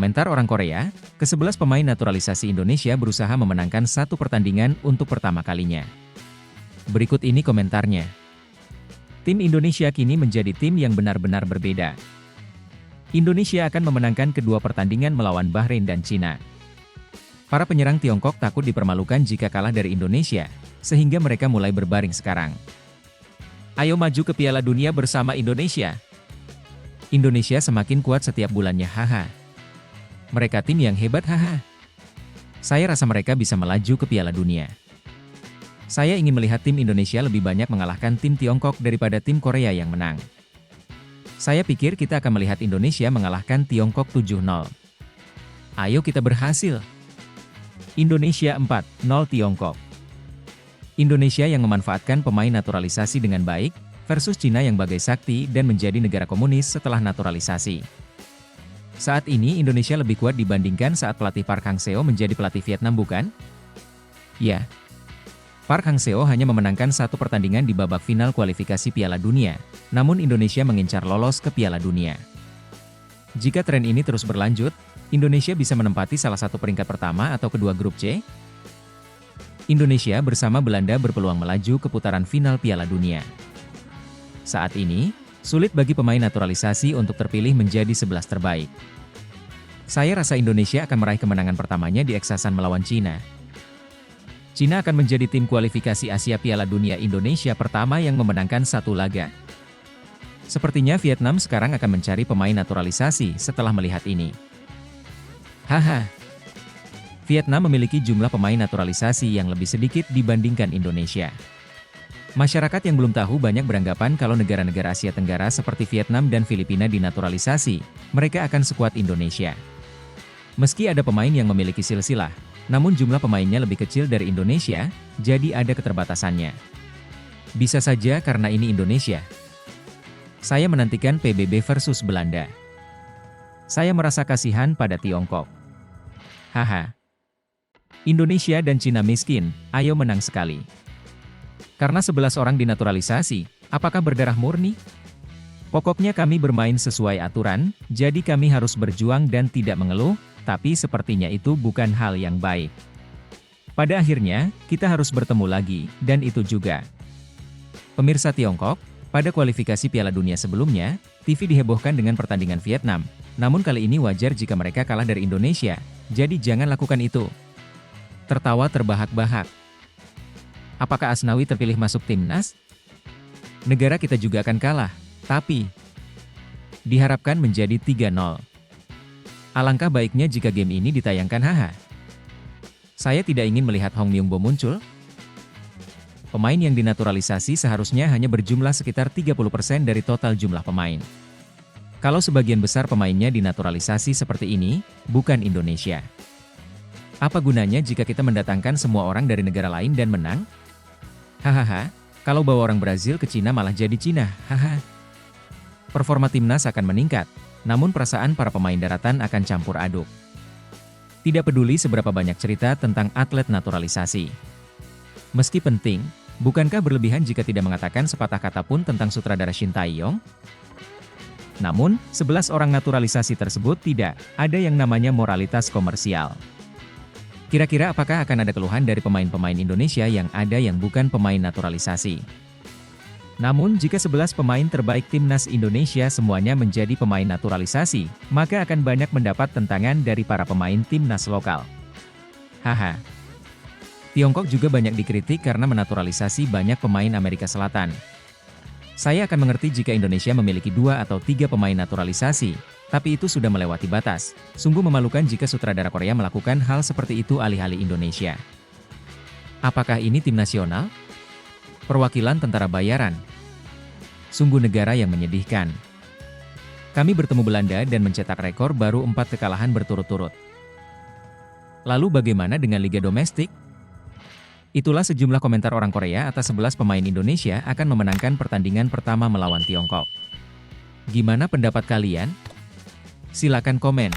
Komentar orang Korea, ke-11 pemain naturalisasi Indonesia berusaha memenangkan satu pertandingan untuk pertama kalinya. Berikut ini komentarnya. Tim Indonesia kini menjadi tim yang benar-benar berbeda. Indonesia akan memenangkan kedua pertandingan melawan Bahrain dan Cina. Para penyerang Tiongkok takut dipermalukan jika kalah dari Indonesia, sehingga mereka mulai berbaring sekarang. Ayo maju ke Piala Dunia bersama Indonesia. Indonesia semakin kuat setiap bulannya, haha. Mereka tim yang hebat, haha. Saya rasa mereka bisa melaju ke Piala Dunia. Saya ingin melihat tim Indonesia lebih banyak mengalahkan tim Tiongkok daripada tim Korea yang menang. Saya pikir kita akan melihat Indonesia mengalahkan Tiongkok 7-0. Ayo kita berhasil. Indonesia 4-0 Tiongkok. Indonesia yang memanfaatkan pemain naturalisasi dengan baik, versus Cina yang bagai sakti dan menjadi negara komunis setelah naturalisasi. Saat ini Indonesia lebih kuat dibandingkan saat pelatih Park Hang-seo menjadi pelatih Vietnam, bukan? Ya. Park Hang-seo hanya memenangkan satu pertandingan di babak final kualifikasi Piala Dunia, namun Indonesia mengincar lolos ke Piala Dunia. Jika tren ini terus berlanjut, Indonesia bisa menempati salah satu peringkat pertama atau kedua grup C. Indonesia bersama Belanda berpeluang melaju ke putaran final Piala Dunia. Saat ini, sulit bagi pemain naturalisasi untuk terpilih menjadi 11 terbaik. Saya rasa Indonesia akan meraih kemenangan pertamanya di Eksasan melawan Cina. Cina akan menjadi tim kualifikasi Asia Piala Dunia Indonesia pertama yang memenangkan satu laga. Sepertinya Vietnam sekarang akan mencari pemain naturalisasi setelah melihat ini. Haha. Vietnam memiliki jumlah pemain naturalisasi yang lebih sedikit dibandingkan Indonesia. Masyarakat yang belum tahu banyak beranggapan kalau negara-negara Asia Tenggara seperti Vietnam dan Filipina dinaturalisasi, mereka akan sekuat Indonesia. Meski ada pemain yang memiliki silsilah, namun jumlah pemainnya lebih kecil dari Indonesia, jadi ada keterbatasannya. Bisa saja karena ini Indonesia. Saya menantikan PBB versus Belanda. Saya merasa kasihan pada Tiongkok. Haha. Indonesia dan Cina miskin, ayo menang sekali. Karena 11 orang dinaturalisasi, apakah berdarah murni? Pokoknya kami bermain sesuai aturan, jadi kami harus berjuang dan tidak mengeluh, tapi sepertinya itu bukan hal yang baik. Pada akhirnya, kita harus bertemu lagi, dan itu juga. Pemirsa Tiongkok, pada kualifikasi Piala Dunia sebelumnya, TV dihebohkan dengan pertandingan Vietnam, namun kali ini wajar jika mereka kalah dari Indonesia, jadi jangan lakukan itu. Tertawa terbahak-bahak. Apakah Asnawi terpilih masuk timnas? Negara kita juga akan kalah, tapi diharapkan menjadi 3-0. Alangkah baiknya jika game ini ditayangkan, haha. Saya tidak ingin melihat Hong Myung-bo muncul. Pemain yang dinaturalisasi seharusnya hanya berjumlah sekitar 30% dari total jumlah pemain. Kalau sebagian besar pemainnya dinaturalisasi seperti ini, bukan Indonesia. Apa gunanya jika kita mendatangkan semua orang dari negara lain dan menang? Hahaha, kalau bawa orang Brazil ke Cina malah jadi Cina, haha. Performa timnas akan meningkat, namun perasaan para pemain daratan akan campur aduk. Tidak peduli seberapa banyak cerita tentang atlet naturalisasi. Meski penting, bukankah berlebihan jika tidak mengatakan sepatah kata pun tentang sutradara Shin Tae-yong? Namun, 11 orang naturalisasi tersebut tidak ada yang namanya moralitas komersial. Kira-kira apakah akan ada keluhan dari pemain-pemain Indonesia yang ada yang bukan pemain naturalisasi? Namun jika 11 pemain terbaik timnas Indonesia semuanya menjadi pemain naturalisasi, maka akan banyak mendapat tentangan dari para pemain timnas lokal. Haha. Tiongkok juga banyak dikritik karena menaturalisasi banyak pemain Amerika Selatan. Saya akan mengerti jika Indonesia memiliki 2 atau 3 pemain naturalisasi, tapi itu sudah melewati batas. Sungguh memalukan jika sutradara Korea melakukan hal seperti itu alih-alih Indonesia. Apakah ini tim nasional? Perwakilan tentara bayaran? Sungguh negara yang menyedihkan. Kami bertemu Belanda dan mencetak rekor baru 4 kekalahan berturut-turut. Lalu bagaimana dengan liga domestik? Itulah sejumlah komentar orang Korea atas 11 pemain Indonesia akan memenangkan pertandingan pertama melawan Tiongkok. Gimana pendapat kalian? Silakan komen.